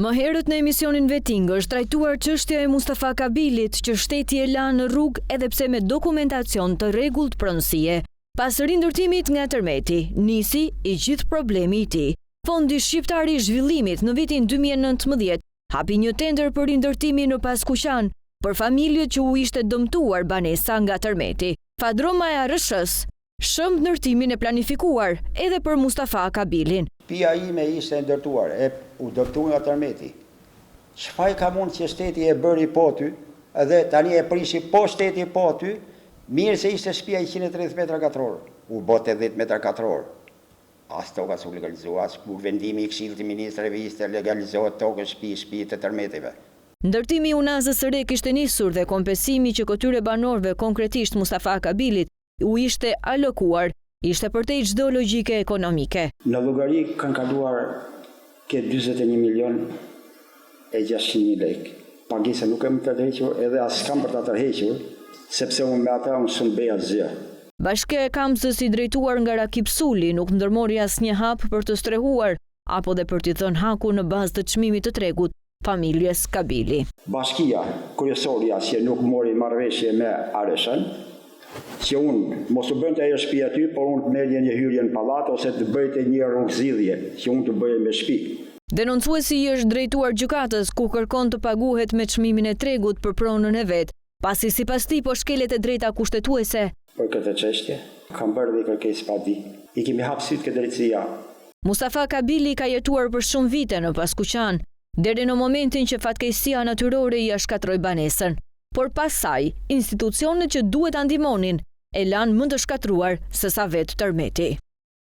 Më herët në emisionin Veting është trajtuar çështja e Mustafa Kabilit që shteti e la në rrugë edhe pse me dokumentacion të rregullt pronësie. Pas rindërtimit nga tërmeti, nisi i gjithë problemi i tij. Fondi Shqiptar i Zhvillimit në vitin 2019 hapi një tender për rindërtimin në Paskuqan për familjet që u ishte dëmtuar banesa nga tërmeti. Fadroma e ARSH shëmb ndërtimin e planifikuar edhe për Mustafa Kabilin. Pia ime ishte ndërtuar, u dëmtu nga tërmeti. Çfarë ka mund që shteti e bëri po ty, edhe tani e prishi po shteti po ty, mirë se ishte shtëpia 130 metra katror, u bot 80 metra katror. As toka s'u legalizohet, as kur vendimi i Këshillit të Ministrave ishte legalizohet tokën shtëpi të tërmeteve. Ndërtimi i Unazës së Re kishte nisur dhe kompensimi që këtyre banorëve, konkretisht Mustafa Kabilit, u ishte alokuar, ishte përtej çdo logjike ekonomike. Në llogari kanë kaluar ke 41 milion e 600.000 lekë. Pagesa nuk e më të tërhequr edhe as kam për të tërhequr, sepse unë me ata unë s'u bëj asgjë. Bashkia e Kamsës i drejtuar nga Rakip Suli nuk ndërmori asnjë hap për të strehuar apo dhe për t'i thënë haku në bazë të çmimit të tregut familjes Kabili. Bashkia kryesorja që nuk mori marrëveshje me ARSH-n, që unë mos u bënte ajo shtëpi aty, por unë të merrje një hyrje në pallat ose të bëjte një rrugëzidhje që unë të bëje me shtëpi. Denoncuesi i është drejtuar gjykatës ku kërkon të paguhet me çmimin e tregut për pronën e vet, pasi sipas tij po shkelet e drejta kushtetuese. Për këtë çështje kam bërë dhe kërkesë pa di. I kemi hapur syt këtë drejtësia. Mustafa Kabili ka jetuar për shumë vite në Paskuqan, deri në momentin që fatkeqësia natyrore i shkatroi banesën. Por pas saj, institucionet që duhet ta ndihmonin e lanë më të shkatruar se sa vetë tërmeti.